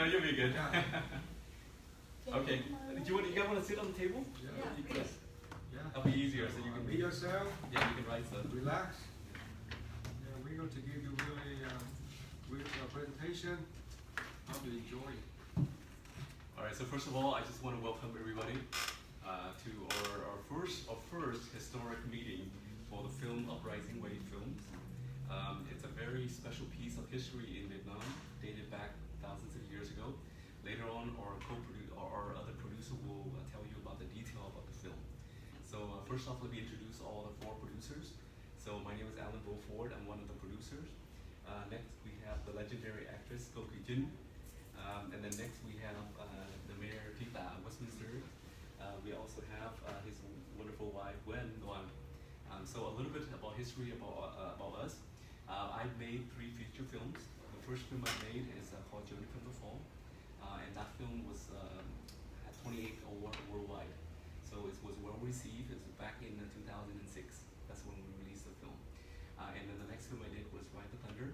No, you'll be good. Yeah. Okay. Do you guys want to sit on the table? Yeah. Yes. Yeah. That'll be easier, so you can Be yourself. Yeah, you can write stuff. Relax. Yeah, we're going to give you really good presentation. Hope you enjoy it. All right. So first of all, I just want to welcome everybody to our first historic meeting for the film Uprising Wave Films. It's a very special piece of history in Vietnam, dated back thousands of years ago. Later on, our other producer will tell you about the detail about the film. So first off, let me introduce all the four producers. So my name is alanvoford. I'm one of the producers. Next, we have the legendary actress Go Jin. And then next, we have the mayor Tita Westminster. We also have his wonderful wife Gwen. So a little bit about history about us. I've made 3 feature films. The first film I made is called Journey from the Fall, and that film was had 28 awards worldwide. So it was well received. It was back in 2006. That's when we released the film. And then the next film I did was Ride the Thunder.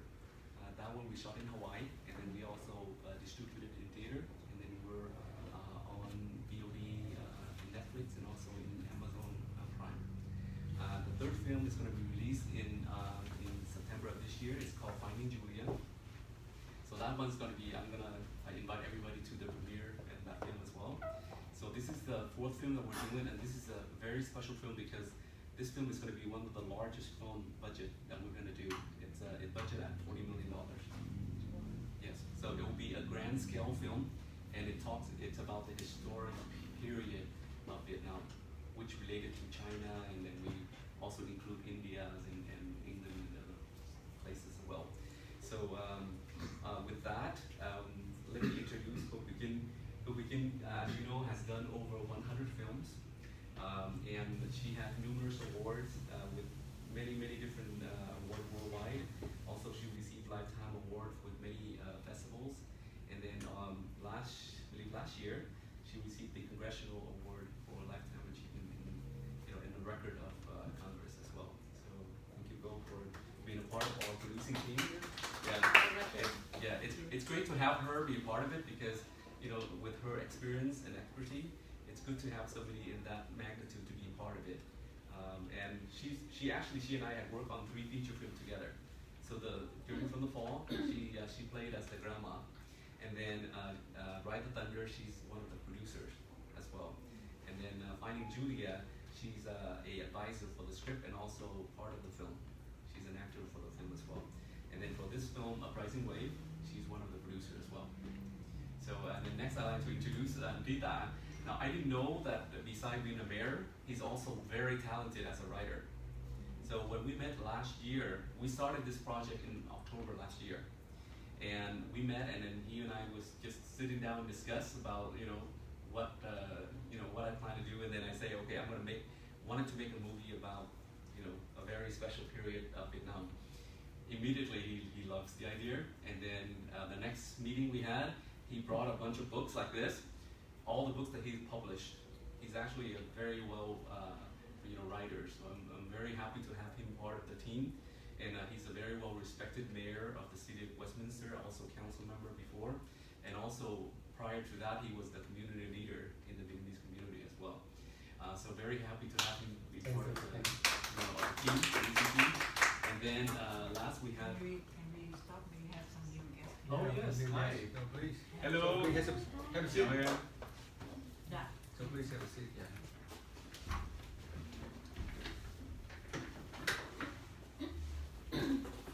That one we shot in Hawaii, and then we also distributed it in theater, and then we're on VOD, Netflix, and also in Amazon Prime. The third film is going to be released in September of this year. It's called Finding Julia. So that one's going to be, I invite everybody to the premiere of that film as well. So this is the 4th film that we're doing, and this is a very special film because this film is going to be one of the largest film budget that we're going to do. It's budgeted at $40 million. Yes, so it will be a grand scale film, and it's about the historic period of Vietnam, which related to China, and then we also include India and England and other places as well. So with that, let me introduce Go Jin. Go Jin, as you know, has done over 100 films, and she has numerous awards with many different awards worldwide. Also, she received Lifetime Award with many festivals, and then last year, she received the Congressional Award for Lifetime Achievement in the record of Congress as well. So thank you, Go, for being a part of our producing team. It's great to have her be a part of it because with her experience and expertise, it's good to have somebody in that magnitude to be a part of it. And she and I had worked on 3 feature films together. So the Journey from the Fall, she played as the grandma, and then Ride the Thunder, she's one of the producers as well. And then Finding Julia, she's a advisor for the script and also part of the film. She's an actor for the film as well. And then for this film, Uprising Wave, she's one of the producers as well. So and then next I'd like to introduce Tita. Now I didn't know that besides being a mayor, he's also very talented as a writer. So when we met last year, we started this project in October last year. And we met, and then he and I was just sitting down and discuss about what I plan to do, and then I say, okay, wanted to make a movie about a very special period of Vietnam. Immediately he loves the idea, and then the next meeting we had, he brought a bunch of books like this, all the books that he's published. He's actually a very well writer, so I'm very happy to have him part of the team. And he's a very well-respected mayor of the city of Westminster, also council member before. And also, prior to that, he was the community leader in the Vietnamese community as well. So very happy to have him be part of our team, And then last we have... Can we stop? We have some new guests. Oh yes, hi. So please. Hello. So please have a seat. Yeah. So please have a seat. Yeah.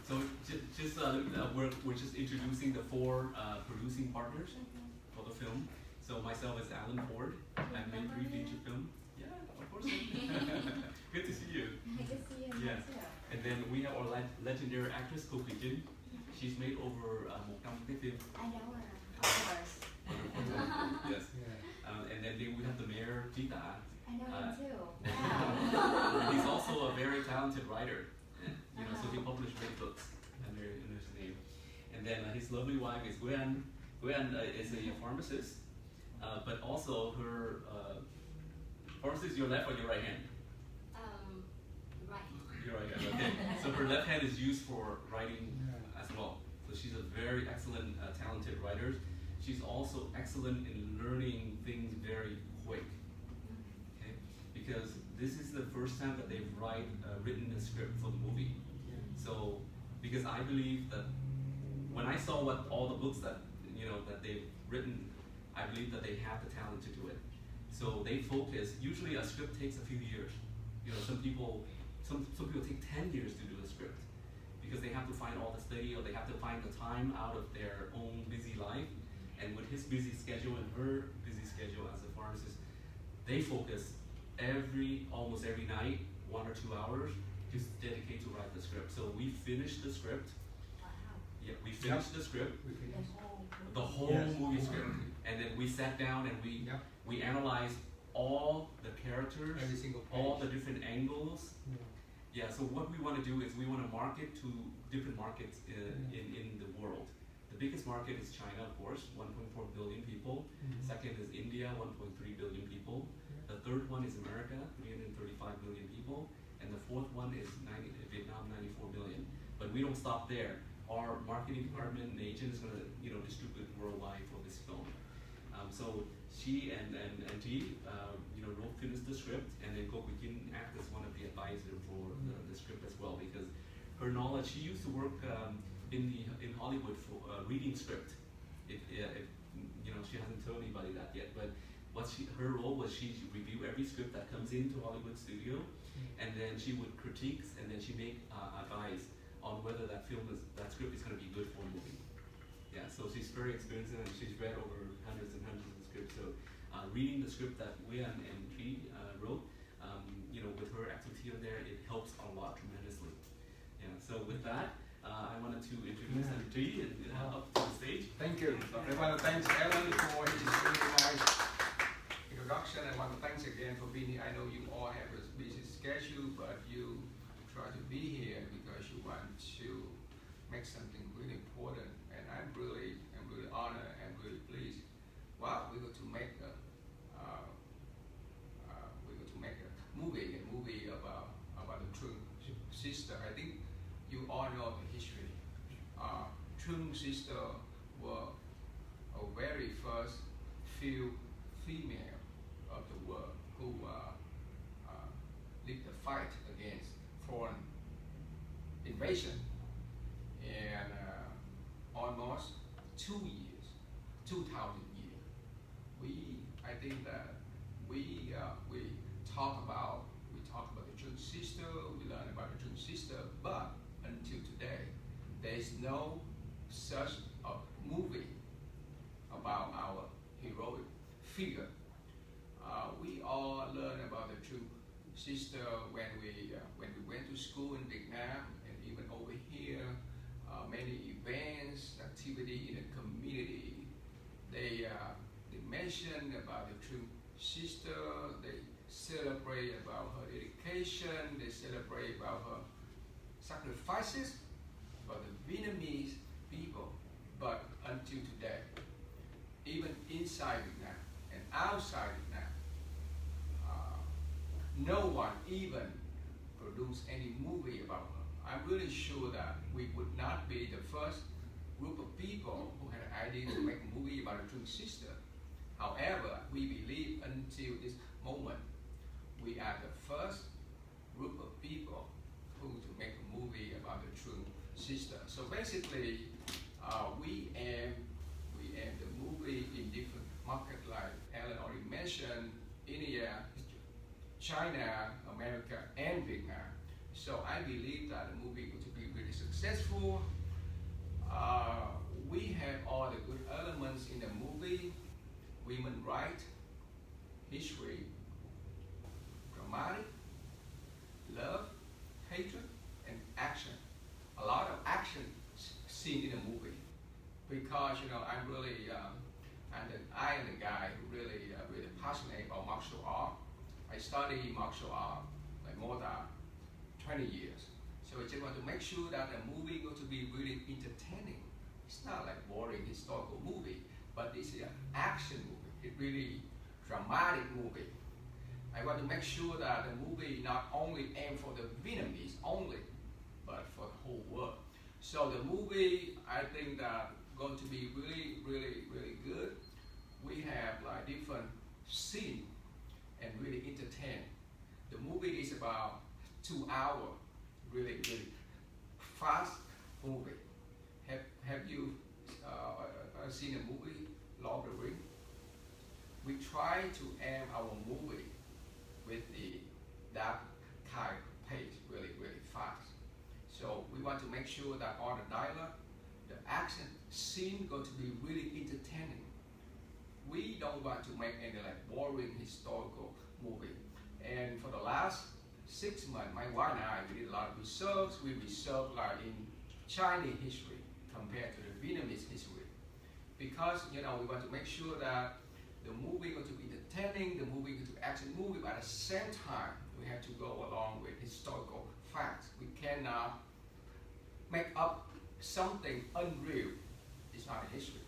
So we're just introducing the 4 producing partners for the film. So myself is Alan Ford. I made 3 feature films. Yeah, of course. Good to see you. Good to see you. Yeah. And then we have our legendary actress Go Jin. She's made over 100 films. I know her, of course. Yes. And then we have the mayor Tita. I know him too. And he's also a very talented writer. So he published many books under his name. And then his lovely wife is Gwen. Gwen is a pharmacist, but also her pharmacist, your left or your right hand? Right. Your right hand, okay. So her left hand is used for writing as well. So she's a very excellent, talented writer. she's also excellent in learning things very quick. Okay, because this is the first time that they've written a script for the movie. So, because I believe that when I saw what all the books that that they've written, I believe that they have the talent to do it. So they focus. Usually, a script takes a few years. Some people take 10 years to do a script because they have to find all the study, or they have to find the time out of their own busy life. And with his busy schedule and her busy schedule as a pharmacist, they focus almost every night, 1 or 2 hours, to dedicate to write the script. So we finished the script. Wow. Yeah, we finished the script, The the whole Yes. movie script, and then we sat down and we analyzed all the characters, Every single page. all the different angles. Yeah, so what we want to do is we want to market to different markets in the world. The biggest market is China, of course, 1.4 billion people. Second is India, 1.3 billion people. The third one is America, 335 million people. And the fourth one is Vietnam, 94 million. But we don't stop there. Our marketing department and agent is going to distribute worldwide for this film. So she and T wrote, finished the script, and then Go Quikin act as one of the advisors for the script as well, because her knowledge. She used to work in Hollywood for reading script. She hasn't told anybody that yet, but her role was she review every script that comes into Hollywood studio, and then she would critique, and then she make advice on whether that script is going to be good for a movie. Yeah, so she's very experienced, and she's read over hundreds and hundreds of scripts. So reading the script that Wian and Tri wrote, with her expertise there, it helps a lot tremendously. Yeah. So with that, I wanted to introduce Tri and up to the stage. Thank you. I want to thank Alan for his really nice introduction. I want to thanks again for being here. I know you all have a busy schedule, but you try to be here because you want to make something really important. And I'm really honored and really pleased. Wow, we're going to make a movie about the Trung sister. I think you all know the history. Trung sister were a very first few female of the world who led the fight against foreign invasion, and almost 2,000 years. I think that we talk about the Trung sister. We learn about the Trung sister, but until today, there is no such a movie about our heroic figure. We all learn about the Trung sister when we went to school in Vietnam, and even over here, many events, activity in the community. They mention about the Trung sister. They celebrate about her dedication. They celebrate about her sacrifices for the Vietnamese people. But until today, even inside Vietnam and outside Vietnam, no one even produced any movie about her. I'm really sure that we would not be the first group of people who had an idea to make a movie about a Trung sister. However, we believe until this moment, we are the first group of people who to make a movie about the Trung sister. So basically, we aim the movie in different markets, like Alan already mentioned, India, China, America, and Vietnam. So I believe that the movie is going to be really successful. We have all the good elements in the movie: women rights, history, dramatic, love, hatred, and action. A lot of action seen in the movie, because I'm really I am the guy who really passionate about martial art. I study martial art like more than 20 years. So I just want to make sure that the movie is going to be really entertaining. It's not like boring historical movie, but this is an action movie. It's really dramatic movie. I want to make sure that the movie not only aimed for the Vietnamese only, but for the whole world. So the movie, I think that going to be really good. We have like different scene and really entertain. The movie is about 2 hours, really fast movie. Have you seen a movie, Lord of the Rings? We try to aim our movie with that kind of pace really fast. So we want to make sure that all the dialogue, the action scene going to be really entertaining. We don't want to make any like boring historical movie. And for the last 6 months, my wife and I, we did a lot of research. We researched like in Chinese history compared to the Vietnamese history. Because, we want to make sure that the movie going to be entertaining, the movie going to be action movie, but at the same time, we have to go along with historical facts. We cannot make up something unreal. It's not a history.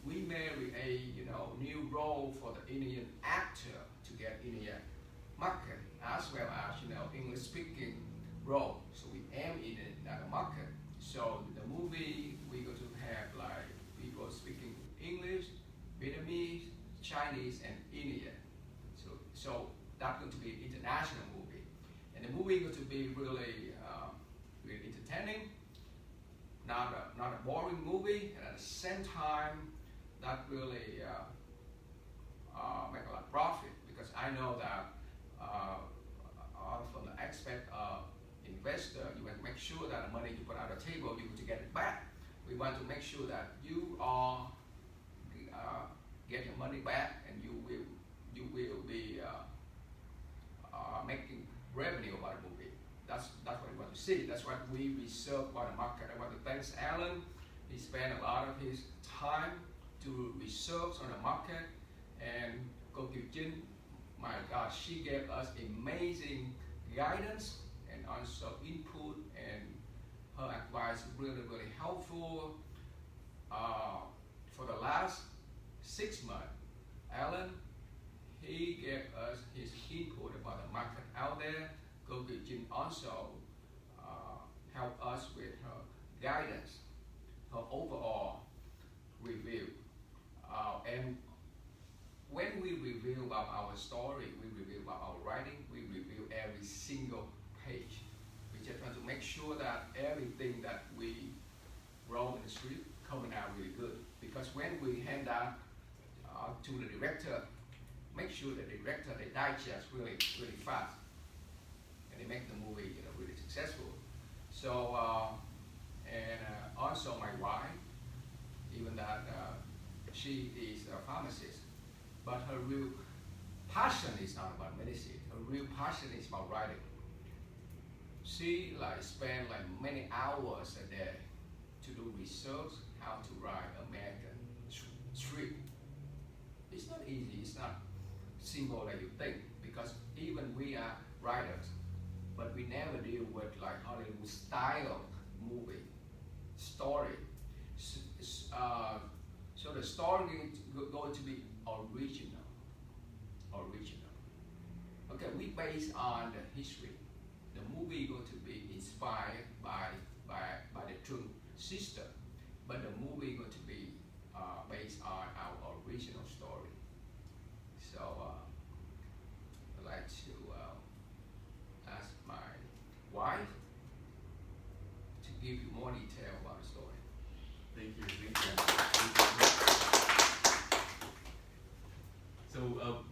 We marry a new role for the Indian actor to get Indian market as well as English speaking role. So we aim in another market. So the movie we go to have like people speaking English, Vietnamese, Chinese, and Indian. So that's going to be an international movie, and the movie going to be really entertaining, not a boring movie, and at the same time that really make a lot of profit, because I know that from the aspect of investor, you want to make sure that the money you put on the table, you want to get it back. We want to make sure that you are get your money back, and you will be making revenue about the movie. That's what we want to see. That's what we research about the market. I want to thank Alan. He spent a lot of his time to research on the market, and Cô Kiều Trinh, my God, she gave us amazing guidance and also input, and her advice really helpful. For the last 6 months, Alan, he gave us his input about the market out there. Cô Kiều Trinh also helped us with her guidance, her overall review. And when we review about our story, we review about our writing, we review every single page. We just want to make sure that everything that we wrote in the script coming out really good. Because when we hand that to the director, make sure the director they digest really fast, and they make the movie really successful. So and also my wife, even that she is a pharmacist, but her real passion is not about medicine. Her real passion is about writing. She spend many hours a day to do research how to write American script. It's not easy. It's not simple like you think, because even we are writers, but we never deal with Hollywood style movie story. So the story is going to be original. Okay, we based on the history. The movie is going to be inspired by the Trump system, but the movie is going to be based on our original story. So I'd like to ask my wife to give you more detail about the story. Thank you. So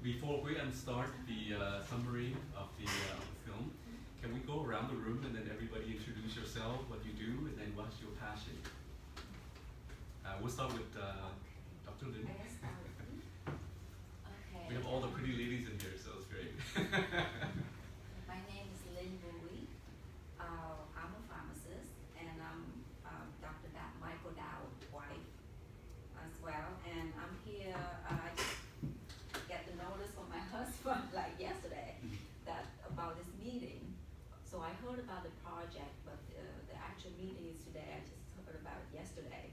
before we start the summary of the film, can we go around the room and then everybody introduce yourself, what you do, and then what's your passion? We'll start with Dr. Lin. I guess okay. We have all the pretty ladies in here, so it's great. My name is Lin Bowie. I'm a pharmacist, and I'm Dr. Michael Dowd's wife as well. And I'm here, I just get the notice from my husband yesterday that about this meeting. So I heard about the project, but the actual meeting is today. I just heard about it yesterday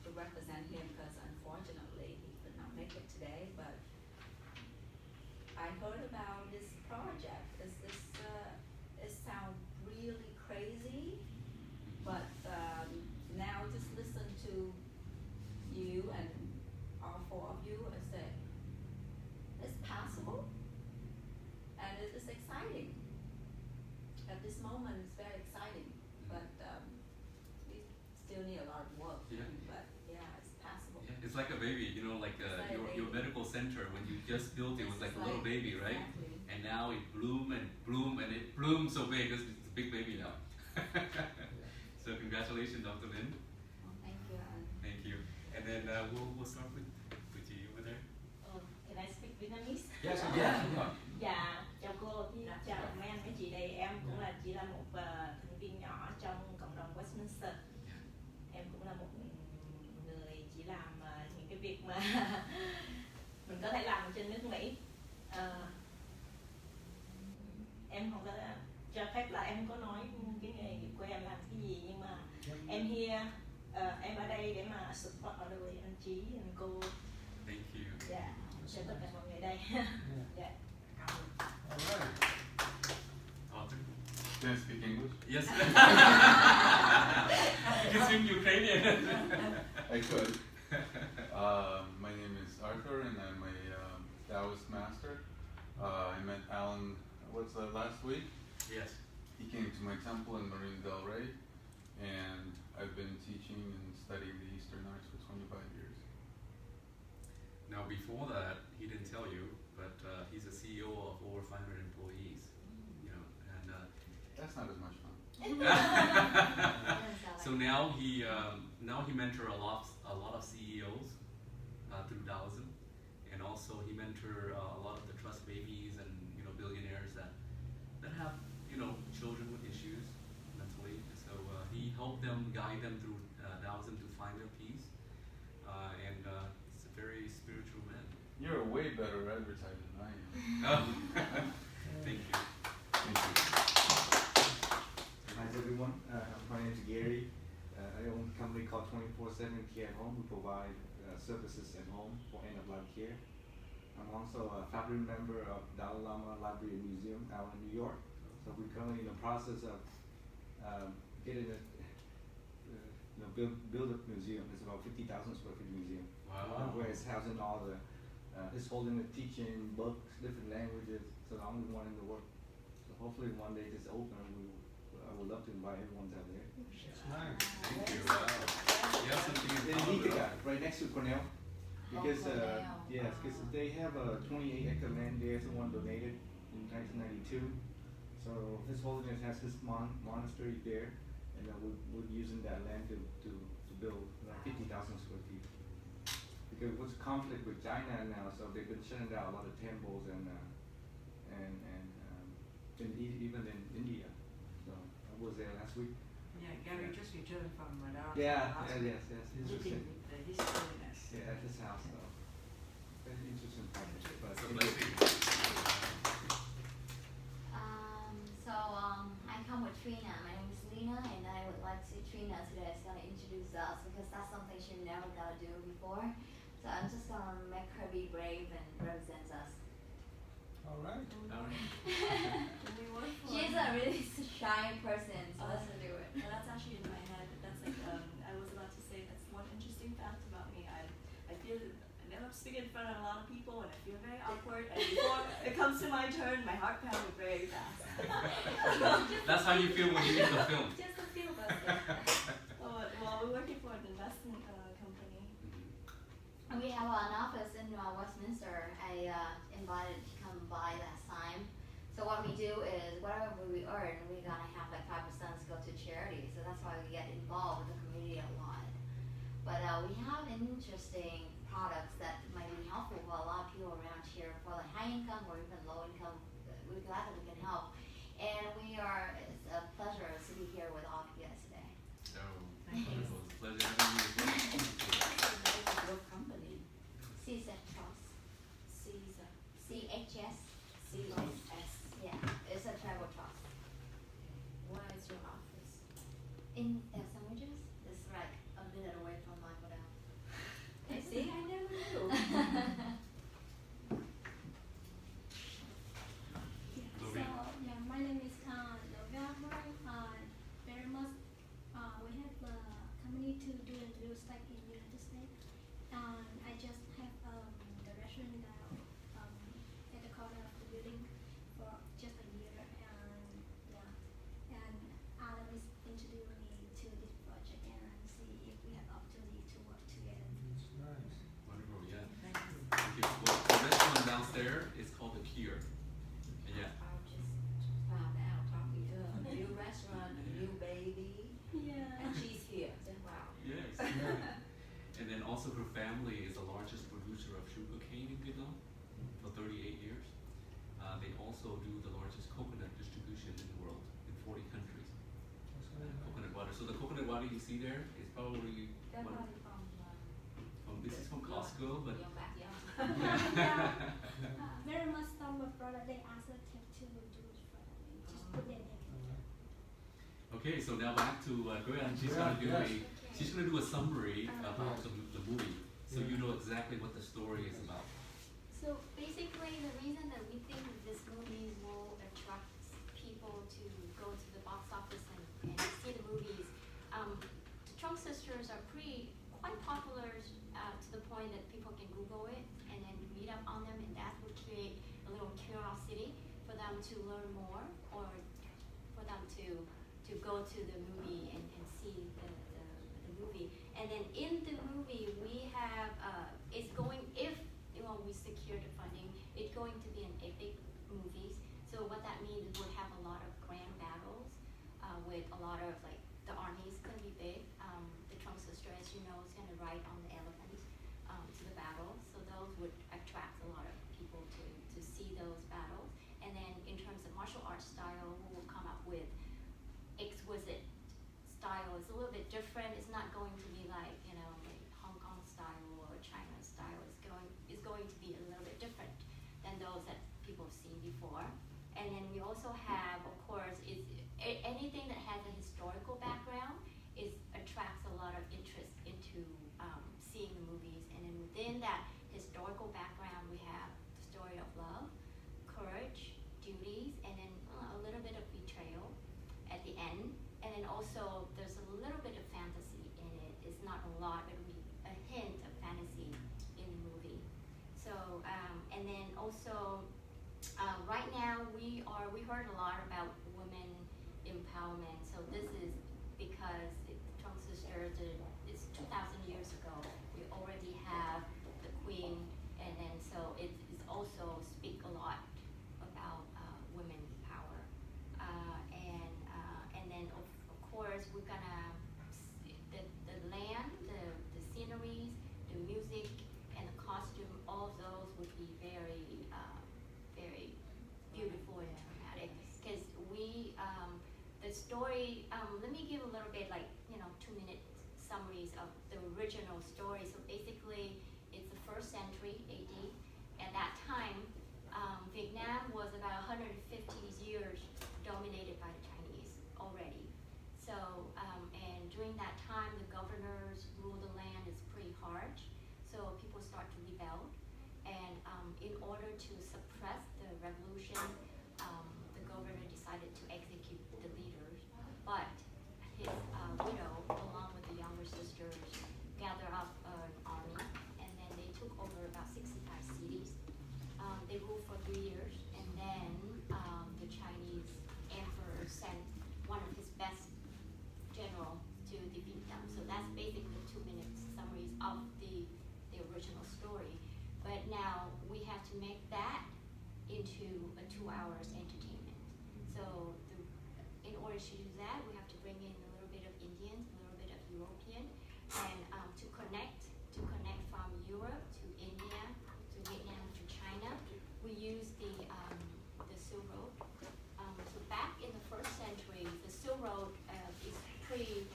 to represent him, because unfortunately he could not make it today. But I heard about this project. It sounds really crazy, but now moment it's very exciting, but we still need a lot of work. Yeah. But yeah, it's possible. Yeah, it's like a baby, you know, like It's like a your baby. medical center when you just built it was It's like a little baby, right? Exactly. And now it bloom and bloom and it blooms so big, it's a big baby now. So congratulations, Dr. Lin. Well, thank you. And Thank you. And then we'll start with you over there. Can I speak Vietnamese? Yes, yeah. Dạ, chào cô, chào mấy anh mấy chị đây. Em cũng là chỉ là một thành viên nhỏ trong cộng đồng Westminster. Em cũng là một người chỉ làm những cái việc mà mình có thể làm ở trên nước Mỹ. Em không có cho phép là em không có nói cái nghề nghiệp của em làm cái gì, nhưng mà em here, em ở đây để mà support mọi người, anh Chí, anh cô. Thank you. Dạ, cho tất cả mọi người đây. Dạ. All right. Arthur? Can I speak English? Yes. You can speak Ukrainian. I could. My name is Arthur, and I'm a Taoist master. I met Alan, what's that, last week? Yes. He came to my temple in Marina del Rey, and I've been teaching and studying the Eastern arts for 25 years. Now before that, he didn't tell you, but he's a CEO of over 500 employees. You know, and That's not as much fun. so now he mentor a lot of CEOs through Taoism, and also he mentor a lot of the trust babies and billionaires that have children with issues mentally. So he helped them, guide them through Taoism to find their peace, and he's a very spiritual man. You're a way better advertiser than I am. Oh. Thank you. Thank you. Hi everyone, my name is Gary. I own a company called 24/7 Care at Home. We provide services at home for end-of-life care. I'm also a faculty member of Dalai Lama Library and Museum out in New York. So we're currently in the process of getting a build a museum. It's about 50,000 square feet museum. Wow. Where it's housing all the, it's holding the teaching books, different languages. So I'm the one in the work. So hopefully one day this open, I would love to invite everyone out there. That's nice. Thank you. Wow. You have something in In common. Ithaca, right next to Cornell. Because Cornell. yes, because they have a 28-acre land there. Someone donated in 1992. So his holiness has his monastery there, and we're using that land to build 50,000 square feet. Because what's conflict with China now, so they've been shutting down a lot of temples and even in India. So I was there last week. Yeah, Gary just returned from Madara. Yes. Interesting. Meeting with His Holiness. Yeah, at his house though. Very interesting project. But It's a blessing. I come with Trina. My name is Lena, and I would like to Trina today is gonna introduce us because that's something she never got to do before. So I'm just gonna make her be brave and represent us. All right. All right. We work for She's a really shy person, so let's do it. Well, that's actually in my head. That's like I was about to say. That's one interesting fact about me. I feel I never speak in front of a lot of people, and I feel very awkward. And before it comes to my turn, my heart pounds very fast. That's how you feel when you do the film. Just a feel about it. Well, we're working for an investment company. And we have an office in Westminster. I invited to come by last time. So what we do is whatever we earn, we're gonna have like 5% go to charity. So that's why we get involved with the community a lot. But we have interesting products that might be helpful for a lot of people around here for like high income or even low income. We're glad that we can help. And it's a pleasure to be here with all of you guys today. So, Thank you. wonderful. It's a pleasure having you as well. Your company. CSET Trust. Caesar. CHS. CSS. Yeah, it's a travel trust. Where is your office? In sandwiches? It's like a minute away from my hotel. See, I never knew. Lovely. My name is November. Very much. We have a company to do real estate in the United States. I just have the restaurant at the corner of the building for just a year, and also her family is the largest producer of sugarcane in Vietnam for 38 years. They also do the largest coconut distribution in the world in 40 countries. Coconut water. So the coconut water you see there is probably They're one. probably from This is from Costco, but your backyard. Very much some of product they ask us to do it for them. Just put their name. okay. So now back to Goyan. She's gonna do a summary about the movie, so you know exactly what the story is about. So basically, the reason that we think that this movie will attract people to go to the box office and see the movies, the Trump sisters are quite popular to the point that people can Google it and then read up on them, and that would create a little curiosity for them to learn more, or for them to go to the movie and see the movie. And then in the movie, we have it's going, if we secure the funding, it's going to be an epic movies. So what that means is we'll have a lot of grand battles with a lot of, like, the army is going to be big. The Trump sister, as you know, is going to ride on the elephants to the battle. So those would attract a lot of people to see those battles. And then in terms of martial arts style, we will come up with exquisite style. It's a little bit different. It's not going to be like, like Hong Kong style or China style. It's going to be a little bit different than those that people have seen before. And then we also have, of course, anything that has a historical background attracts a lot of interest into seeing the movies. And then within that historical background, we have the story of love, courage, duties, and then a little bit of betrayal at the end. And then also there's a little bit of fantasy in it. It's not a lot, but a hint of fantasy in the movie. So and then also right now we heard a lot about women empowerment. So this is because the Trump sisters, it's 2,000 years ago. We already have the Queen, and then so it's also speak a lot about women power. And then of course we're gonna the land, the sceneries, the music, and the costume. All of those would be very very beautiful and dramatic. Because the story. Let me give a little bit, like 2-minute summaries of the original story. So basically, it's the 1st century AD. At that time, Vietnam was about 150 years dominated by the Chinese already. So, and during that time, the governors rule the land is pretty harsh. So people start to rebel. And in order to suppress the revolution, the governor decided to execute the leaders. But his widow, along with the younger sisters, gathered up an army, and then they took over about 65 cities. They ruled for 3 years, and then the Chinese emperor sent one of his best generals to defeat them. So that's basically 2-minute summaries of the original story. But now we have to make that into a 2 hours entertainment. So in order to do that, we have to bring in a little bit of Indians, a little bit of European, and to connect from Europe to India, to Vietnam, to China, we use the Silk Road. So back in the 1st century, the Silk Road is pretty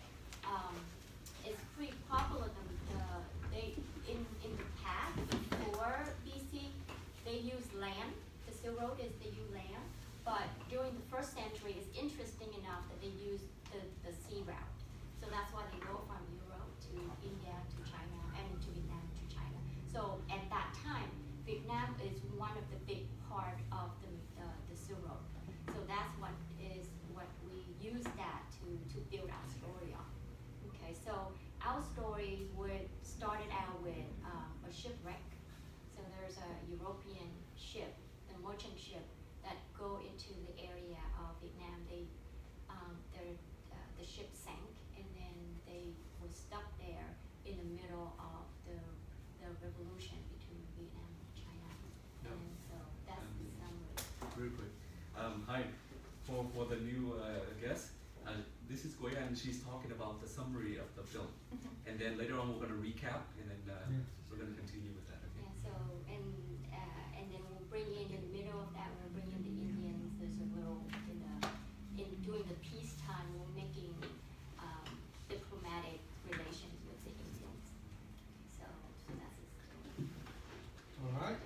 popular. In the past, before BC, they used land. The Silk Road is they use land. But during the 1st century, it's interesting enough that they use the sea route. So that's why they go from Europe to India to China, and to Vietnam to China. So at that time, Vietnam is one of the big part of the Silk Road. So that's what we use that to build our story on. Okay, so our story started out with a shipwreck. So there's a European ship, the merchant ship, that go into the area of Vietnam. The ship sank, and then they were stuck there in the middle of the revolution between Vietnam and China. Yeah. And so that's the summary. Very quick. Hi, for the new guest, this is Goya, and she's talking about the summary of the film. And then later on, we're going to recap, and then we're going to continue with that. Okay. Yeah, so, and then we'll bring in the middle of that, we'll bring in the Indians. There's a little, in during the peacetime, we're making diplomatic relations with the Indians. So that's it. All right.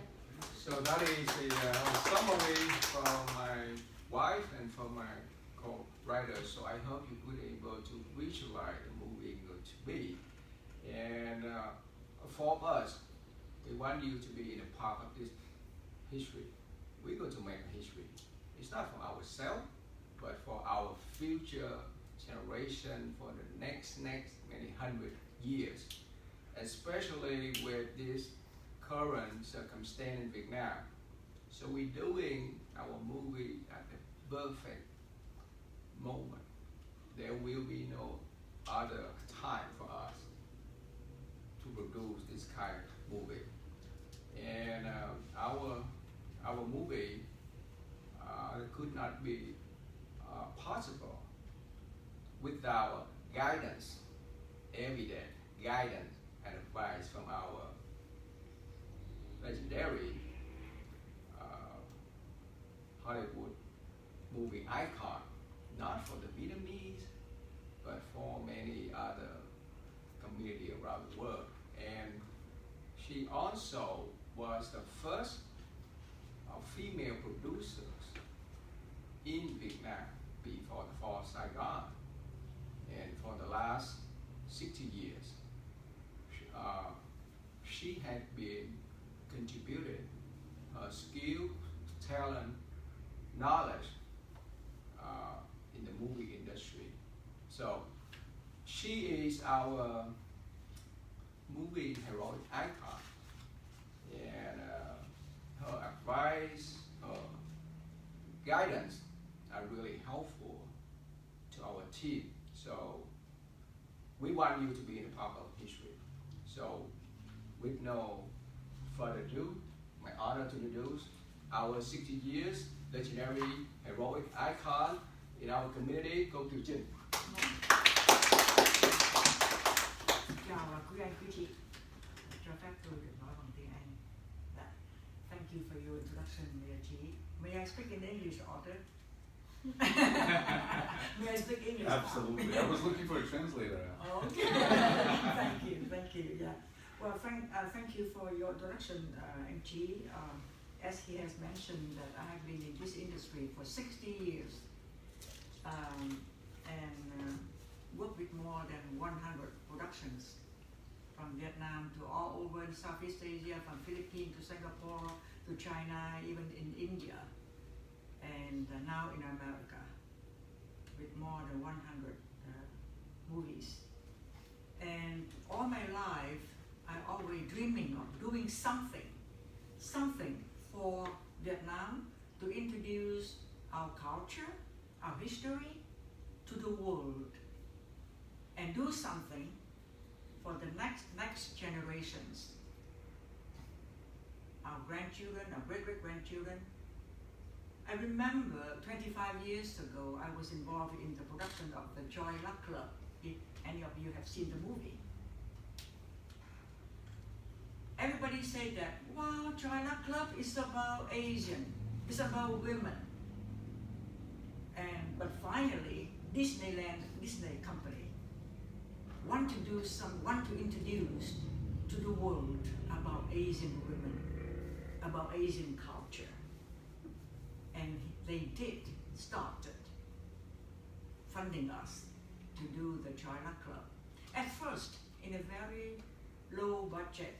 So that is a summary from my wife and from my co-writer. So I hope you were able to visualize the movie going to be. And for us, we want you to be in a part of this history. We're going to make a history. It's not for ourselves, but for our future generation, for the next many hundred years, especially with this current circumstance in Vietnam. So we're doing our movie at the perfect moment. There will be no other time for us to produce this kind of movie. And our movie could not be possible without guidance, evident guidance and advice from our legendary Hollywood movie icon, not for the Vietnamese, but for many other community around the world. And she also was the first female producers in Vietnam before the fall of Saigon. And for the last 60 years, she had been contributed her skill, talent, knowledge in the movie industry. So she is our movie heroic icon, and her advice, her guidance are really helpful to our team. So we want you to be in a part of history. So with no further ado, my honor to introduce our 60 years legendary heroic icon in our community, Cô Kiều Trinh. Chào quý anh, quý chị. Cho phép tôi được nói bằng tiếng Anh. Thank you for your introduction, chị. May I speak in English, Arthur? May I speak English? Absolutely. I was looking for a translator. Okay. Thank you. Yeah. Well, thank you for your introduction, MG. As he has mentioned, that I have been in this industry for 60 years, and worked with more than 100 productions from Vietnam to all over in Southeast Asia, from Philippines to Singapore to China, even in India, and now in America, with more than 100 movies. And all my life, I always dreaming of doing something for Vietnam to introduce our culture, our history to the world, and do something for the next generations, our grandchildren, our great-great-grandchildren. I remember 25 years ago, I was involved in the production of the Joy Luck Club, if any of you have seen the movie. Everybody say that, wow, Joy Luck Club is about Asian, it's about women. But finally, Disney company, want to introduce to the world about Asian women, about Asian culture. And they started funding us to do the Joy Luck Club. At first, in a very low budget